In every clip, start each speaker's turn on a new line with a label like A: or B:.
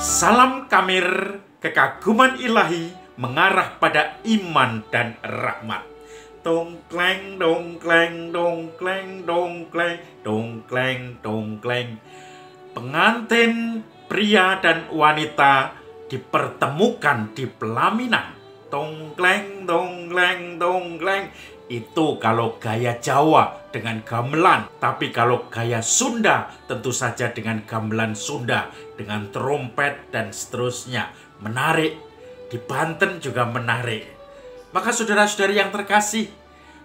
A: Salam Kamir, kekaguman ilahi mengarah pada iman dan rahmat. Dongkleng, dongkleng, dongkleng, dongkleng, dongkleng, dongkleng. Pengantin pria dan wanita dipertemukan di pelaminan. Dongkleng, dongkleng, dongkleng. Itu kalau gaya Jawa dengan gamelan. Tapi kalau gaya Sunda tentu saja dengan gamelan Sunda, dengan trompet dan seterusnya. Menarik. Di Banten juga menarik. Maka saudara-saudari yang terkasih,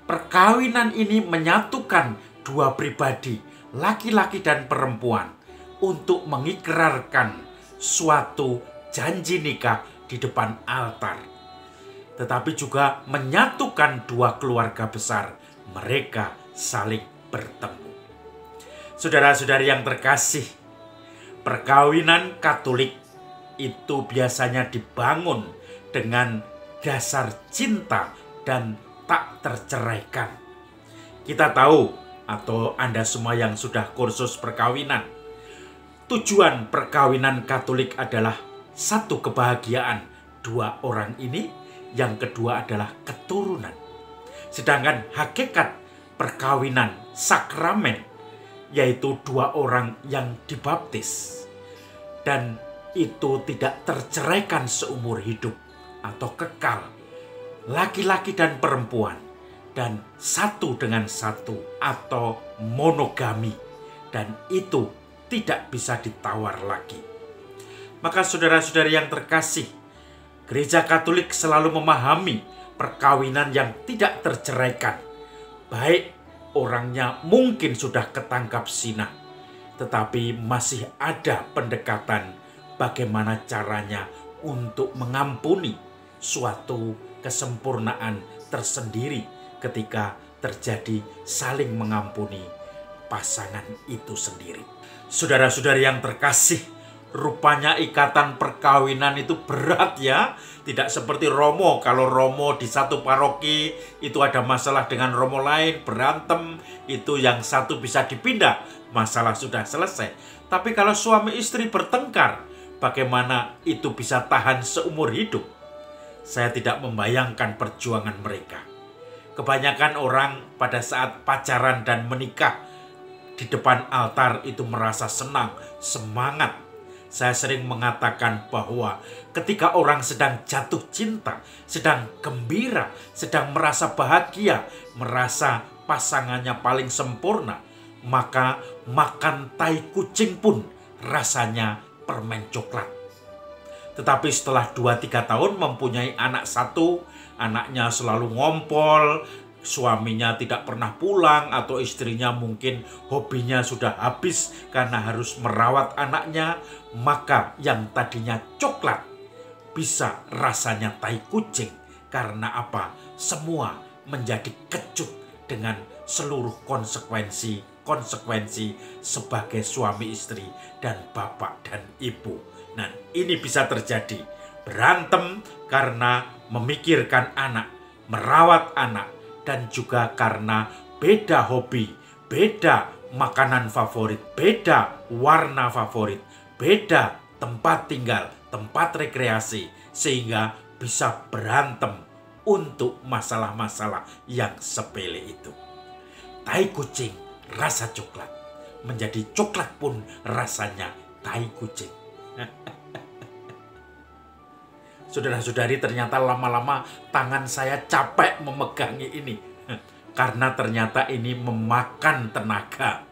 A: perkawinan ini menyatukan dua pribadi, laki-laki dan perempuan, untuk mengikrarkan suatu janji nikah di depan altar. Tetapi juga menyatukan dua keluarga besar. Mereka saling bertemu. Saudara-saudari yang terkasih, perkawinan Katolik itu biasanya dibangun dengan dasar cinta dan tak terceraikan. Kita tahu, atau Anda semua yang sudah kursus perkawinan, tujuan perkawinan Katolik adalah satu, kebahagiaan dua orang ini. Yang kedua adalah keturunan. Sedangkan hakikat perkawinan sakramen yaitu dua orang yang dibaptis. Dan itu tidak terceraikan seumur hidup atau kekal. Laki-laki dan perempuan. Dan satu dengan satu atau monogami. Dan itu tidak bisa ditawar lagi. Maka saudara-saudari yang terkasih, Gereja Katolik selalu memahami perkawinan yang tidak terceraikan. Baik orangnya mungkin sudah ketangkap zina, tetapi masih ada pendekatan bagaimana caranya untuk mengampuni, suatu kesempurnaan tersendiri ketika terjadi saling mengampuni pasangan itu sendiri. Saudara-saudari yang terkasih, rupanya ikatan perkawinan itu berat ya. Tidak seperti Romo. Kalau Romo di satu paroki itu ada masalah dengan Romo lain, berantem, itu yang satu bisa dipindah, masalah sudah selesai. Tapi kalau suami istri bertengkar, bagaimana itu bisa tahan seumur hidup? Saya tidak membayangkan perjuangan mereka. Kebanyakan orang pada saat pacaran dan menikah di depan altar itu merasa senang, semangat. Saya sering mengatakan bahwa ketika orang sedang jatuh cinta, sedang gembira, sedang merasa bahagia, merasa pasangannya paling sempurna, maka makan tai kucing pun rasanya permen coklat. Tetapi setelah 2-3 tahun mempunyai anak satu, anaknya selalu ngompol, suaminya tidak pernah pulang, atau istrinya mungkin hobinya sudah habis karena harus merawat anaknya, maka yang tadinya coklat bisa rasanya tai kucing. Karena apa? Semua menjadi kecut dengan seluruh konsekuensi sebagai suami istri dan bapak dan ibu. Nah, ini bisa terjadi. Berantem karena memikirkan anak, merawat anak, dan juga karena beda hobi, beda makanan favorit, beda warna favorit, beda tempat tinggal, tempat rekreasi, sehingga bisa berantem untuk masalah-masalah yang sepele itu. Tai kucing rasa coklat, menjadi coklat pun rasanya tai kucing. Saudara-saudari, ternyata lama-lama tangan saya capek memegangi ini. Karena ternyata ini memakan tenaga.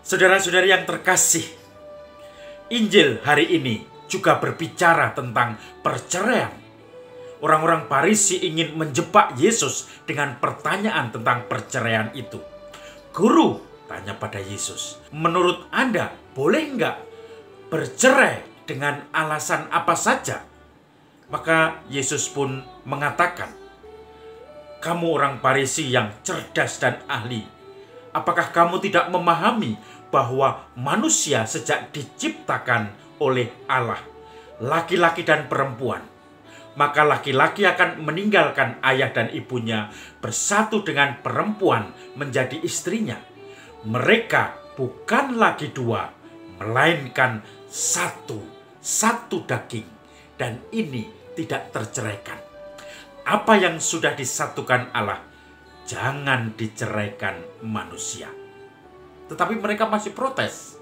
A: Saudara-saudari yang terkasih, Injil hari ini juga berbicara tentang perceraian. Orang-orang Farisi ingin menjebak Yesus dengan pertanyaan tentang perceraian itu. Guru, tanya pada Yesus, menurut Anda boleh nggak bercerai dengan alasan apa saja? Maka Yesus pun mengatakan, kamu orang Farisi yang cerdas dan ahli, apakah kamu tidak memahami bahwa manusia sejak diciptakan oleh Allah, laki-laki dan perempuan, maka laki-laki akan meninggalkan ayah dan ibunya, bersatu dengan perempuan menjadi istrinya. Mereka bukan lagi dua, melainkan satu satu daging, dan ini tidak terceraikan. Apa yang sudah disatukan Allah, jangan diceraikan manusia. Tetapi mereka masih protes.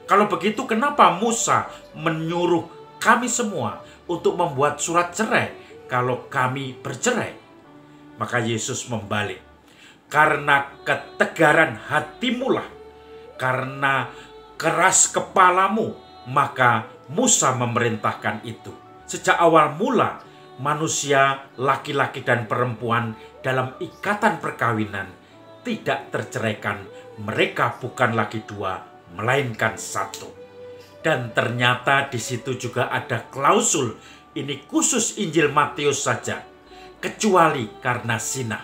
A: Kalau begitu, kenapa Musa menyuruh kami semua untuk membuat surat cerai kalau kami bercerai? Maka Yesus membalik. Karena ketegaran hatimulah, karena keras kepalamu, maka Musa memerintahkan itu. Sejak awal mula, manusia, laki-laki dan perempuan dalam ikatan perkawinan tidak terceraikan. Mereka bukan lagi dua, melainkan satu. Dan ternyata di situ juga ada klausul, ini khusus Injil Matius saja, kecuali karena zina.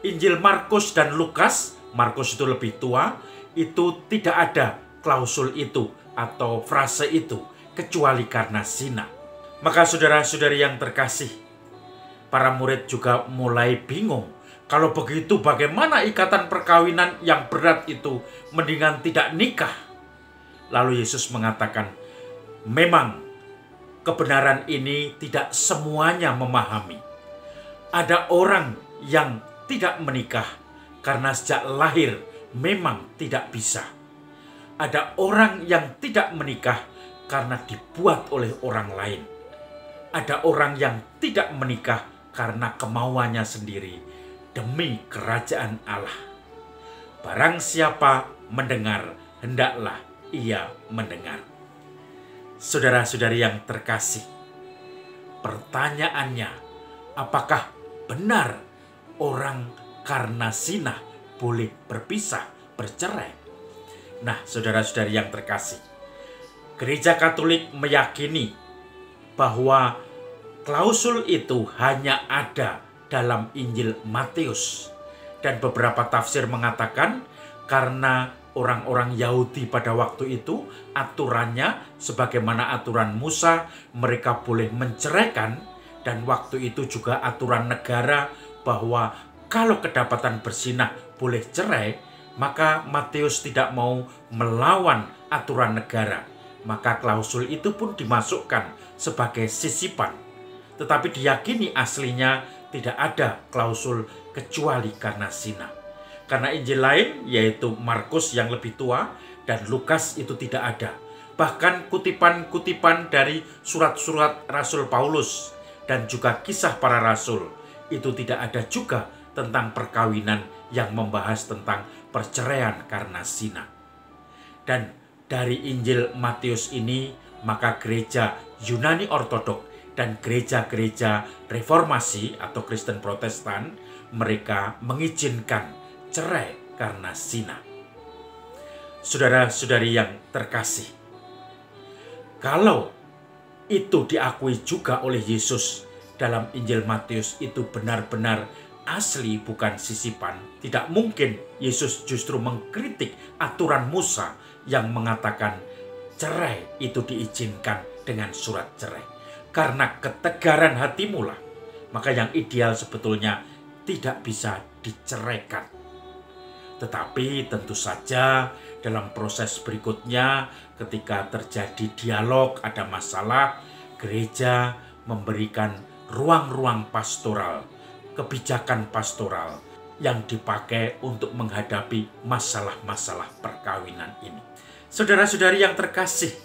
A: Injil Markus dan Lukas, Markus itu lebih tua, itu tidak ada klausul itu atau frase itu, kecuali karena zina. Maka saudara-saudari yang terkasih, para murid juga mulai bingung. Kalau begitu bagaimana ikatan perkawinan yang berat itu, mendingan tidak nikah. Lalu Yesus mengatakan, memang kebenaran ini tidak semuanya memahami. Ada orang yang tidak menikah karena sejak lahir memang tidak bisa. Ada orang yang tidak menikah karena dibuat oleh orang lain. Ada orang yang tidak menikah karena kemauannya sendiri demi kerajaan Allah. Barang siapa mendengar, hendaklah ia mendengar. Saudara-saudari yang terkasih, pertanyaannya, apakah benar orang karena zina boleh berpisah, bercerai? Nah, saudara-saudari yang terkasih, Gereja Katolik meyakini bahwa klausul itu hanya ada dalam Injil Matius. Dan beberapa tafsir mengatakan karena orang-orang Yahudi pada waktu itu aturannya sebagaimana aturan Musa, mereka boleh menceraikan, dan waktu itu juga aturan negara bahwa kalau kedapatan berzinah boleh cerai, maka Matius tidak mau melawan aturan negara. Maka klausul itu pun dimasukkan sebagai sisipan. Tetapi diyakini aslinya tidak ada klausul kecuali karena zina. Karena Injil lain, yaitu Markus yang lebih tua dan Lukas, itu tidak ada. Bahkan kutipan-kutipan dari surat-surat Rasul Paulus dan juga kisah para rasul, itu tidak ada juga tentang perkawinan yang membahas tentang perceraian karena zina. Dan dari Injil Matius ini, maka gereja Yunani Ortodok dan gereja-gereja Reformasi atau Kristen Protestan, mereka mengizinkan cerai karena zina. Saudara-saudari yang terkasih, kalau itu diakui juga oleh Yesus dalam Injil Matius, itu benar-benar asli bukan sisipan. Tidak mungkin Yesus justru mengkritik aturan Musa yang mengatakan cerai itu diizinkan dengan surat cerai. Karena ketegaran hatimu lah, maka yang ideal sebetulnya tidak bisa diceraikan. Tetapi tentu saja dalam proses berikutnya, ketika terjadi dialog, ada masalah, gereja memberikan ruang-ruang pastoral, kebijakan pastoral yang dipakai untuk menghadapi masalah-masalah perkawinan ini. Saudara-saudari yang terkasih,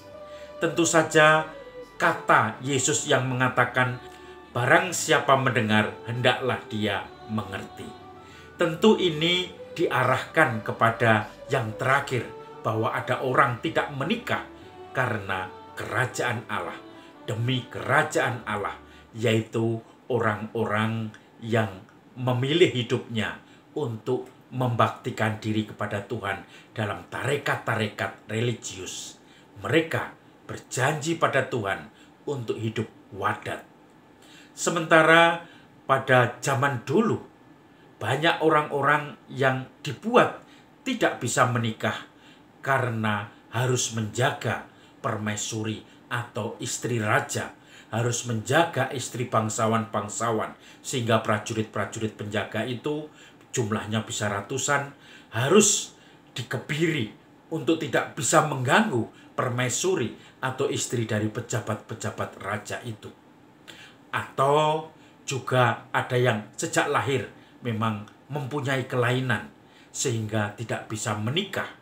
A: tentu saja kata Yesus yang mengatakan, barang siapa mendengar, hendaklah dia mengerti. Tentu ini diarahkan kepada yang terakhir, bahwa ada orang tidak menikah karena kerajaan Allah, demi kerajaan Allah, yaitu orang-orang yang memilih hidupnya untuk membaktikan diri kepada Tuhan dalam tarekat-tarekat religius. Mereka berjanji pada Tuhan untuk hidup wadat. Sementara pada zaman dulu, banyak orang-orang yang dibuat tidak bisa menikah karena harus menjaga permaisuri atau istri raja, harus menjaga istri bangsawan-bangsawan, sehingga prajurit-prajurit penjaga itu jumlahnya bisa ratusan, harus dikebiri untuk tidak bisa mengganggu permaisuri atau istri dari pejabat-pejabat raja itu. Atau juga ada yang sejak lahir memang mempunyai kelainan sehingga tidak bisa menikah.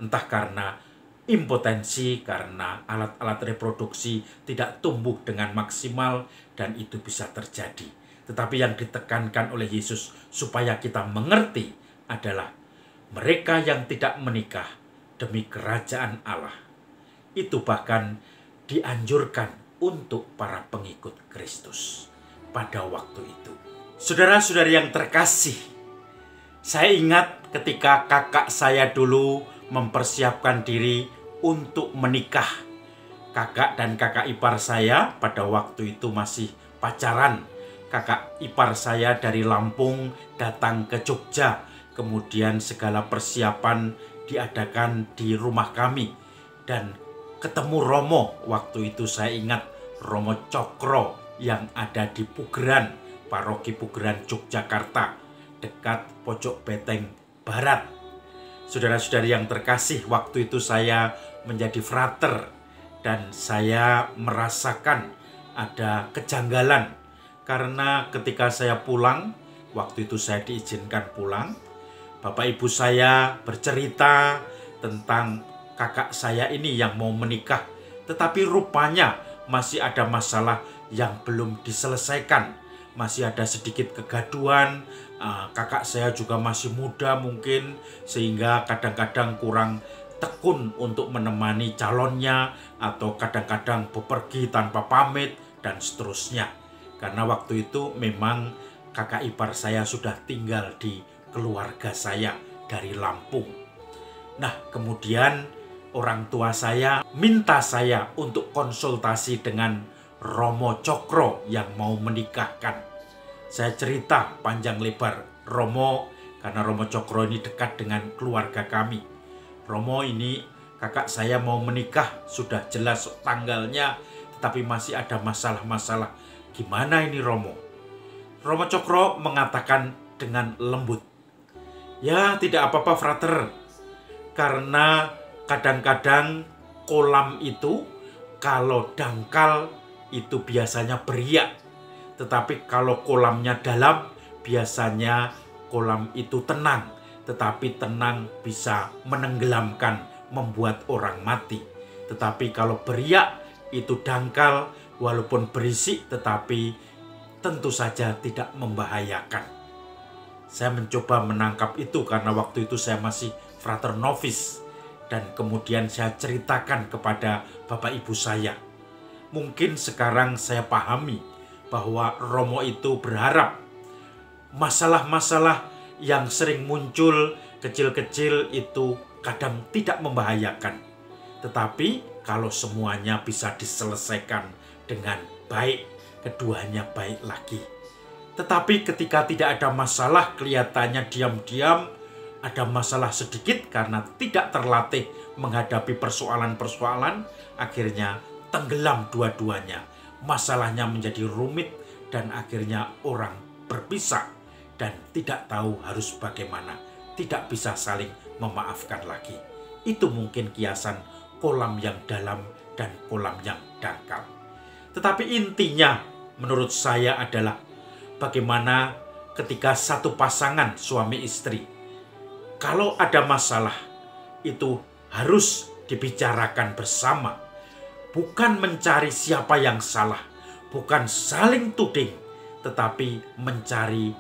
A: Entah karena impotensi, karena alat-alat reproduksi tidak tumbuh dengan maksimal, dan itu bisa terjadi. Tetapi yang ditekankan oleh Yesus supaya kita mengerti adalah mereka yang tidak menikah demi kerajaan Allah. Itu bahkan dianjurkan untuk para pengikut Kristus pada waktu itu. Saudara-saudari yang terkasih, saya ingat ketika kakak saya dulu mempersiapkan diri untuk menikah. Kakak dan kakak ipar saya pada waktu itu masih pacaran. Kakak ipar saya dari Lampung datang ke Jogja. Kemudian segala persiapan diadakan di rumah kami. Dan ketemu Romo, waktu itu saya ingat Romo Cokro yang ada di Pugeran, Paroki Pugeran Yogyakarta, dekat Pojok Beteng Barat. Saudara-saudari yang terkasih, waktu itu saya menjadi frater dan saya merasakan ada kejanggalan karena ketika saya pulang, waktu itu saya diizinkan pulang, bapak ibu saya bercerita tentang kakak saya ini yang mau menikah, tetapi rupanya masih ada masalah yang belum diselesaikan, masih ada sedikit kegaduhan. Kakak saya juga masih muda mungkin, sehingga kadang-kadang kurang tekun untuk menemani calonnya, atau kadang-kadang bepergi tanpa pamit dan seterusnya. Karena waktu itu memang kakak ipar saya sudah tinggal di keluarga saya dari Lampung. Nah, kemudian orang tua saya minta saya untuk konsultasi dengan Romo Cokro yang mau menikahkan. Saya cerita panjang lebar Romo, karena Romo Cokro ini dekat dengan keluarga kami. Romo, ini kakak saya mau menikah, sudah jelas tanggalnya, tetapi masih ada masalah-masalah. Gimana ini Romo? Romo Cokro mengatakan dengan lembut, "Ya tidak apa-apa frater, karena kadang-kadang kolam itu kalau dangkal itu biasanya beriak. Tetapi kalau kolamnya dalam, biasanya kolam itu tenang. Tetapi tenang bisa menenggelamkan, membuat orang mati. Tetapi kalau beriak, itu dangkal, walaupun berisik, tetapi tentu saja tidak membahayakan." Saya mencoba menangkap itu karena waktu itu saya masih frater novis. Dan kemudian saya ceritakan kepada bapak ibu saya. Mungkin sekarang saya pahami bahwa Romo itu berharap masalah-masalah yang sering muncul kecil-kecil itu kadang tidak membahayakan. Tetapi kalau semuanya bisa diselesaikan dengan baik, keduanya baik lagi. Tetapi ketika tidak ada masalah, kelihatannya diam-diam ada masalah sedikit karena tidak terlatih menghadapi persoalan-persoalan, akhirnya tenggelam dua-duanya. Masalahnya menjadi rumit dan akhirnya orang berpisah dan tidak tahu harus bagaimana, tidak bisa saling memaafkan lagi. Itu mungkin kiasan kolam yang dalam dan kolam yang dangkal. Tetapi intinya menurut saya adalah bagaimana ketika satu pasangan suami istri, kalau ada masalah itu harus dibicarakan bersama. Bukan mencari siapa yang salah, bukan saling tuding, tetapi mencari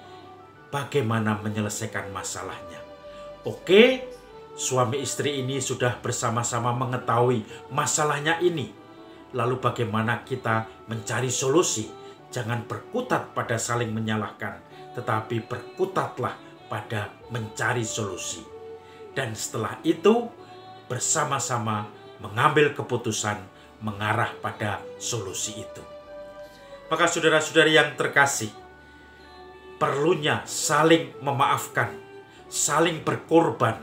A: bagaimana menyelesaikan masalahnya. Oke, suami istri ini sudah bersama-sama mengetahui masalahnya ini. Lalu bagaimana kita mencari solusi? Jangan berkutat pada saling menyalahkan, tetapi berkutatlah pada mencari solusi. Dan setelah itu bersama-sama mengambil keputusan mengarah pada solusi itu. Maka saudara-saudari yang terkasih, perlunya saling memaafkan, saling berkorban,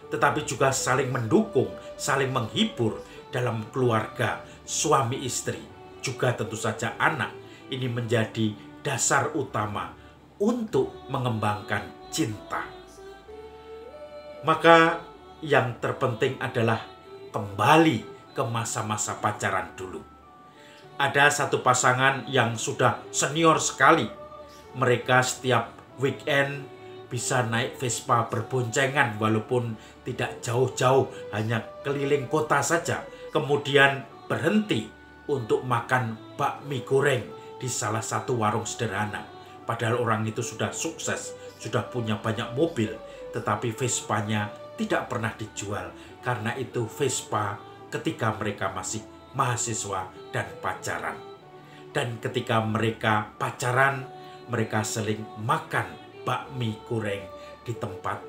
A: tetapi juga saling mendukung, saling menghibur dalam keluarga suami istri, juga tentu saja anak. Ini menjadi dasar utama untuk mengembangkan cinta. Maka yang terpenting adalah kembali ke masa-masa pacaran dulu. Ada satu pasangan yang sudah senior sekali. Mereka setiap weekend bisa naik Vespa berboncengan walaupun tidak jauh-jauh, hanya keliling kota saja. Kemudian berhenti untuk makan bakmi goreng di salah satu warung sederhana. Padahal orang itu sudah sukses, sudah punya banyak mobil, tetapi Vespanya tidak pernah dijual. Karena itu Vespa ketika mereka masih mahasiswa dan pacaran. Dan ketika mereka pacaran, mereka seling makan bakmi goreng di tempat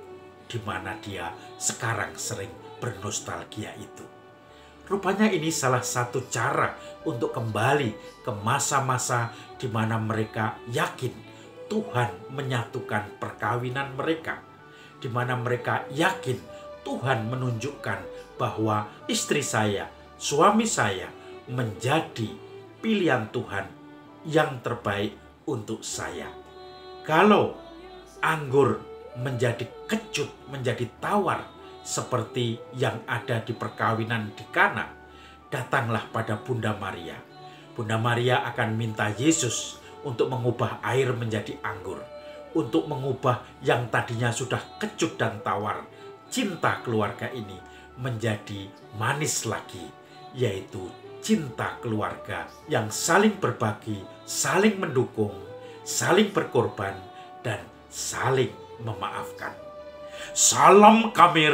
A: di mana dia sekarang sering bernostalgia itu. Rupanya ini salah satu cara untuk kembali ke masa-masa di mana mereka yakin Tuhan menyatukan perkawinan mereka. Di mana mereka yakin Tuhan menunjukkan bahwa istri saya, suami saya menjadi pilihan Tuhan yang terbaik untuk saya. Kalau anggur menjadi kecut, menjadi tawar seperti yang ada di perkawinan di Kana, datanglah pada Bunda Maria. Bunda Maria akan minta Yesus untuk mengubah air menjadi anggur, untuk mengubah yang tadinya sudah kecut dan tawar, cinta keluarga ini menjadi manis lagi, yaitu cinta keluarga yang saling berbagi, saling mendukung, saling berkorban, dan saling memaafkan. Salam Kamir,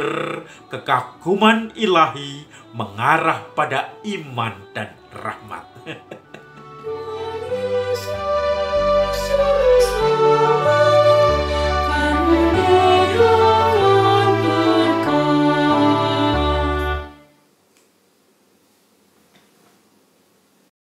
A: kekaguman ilahi mengarah pada iman dan rahmat.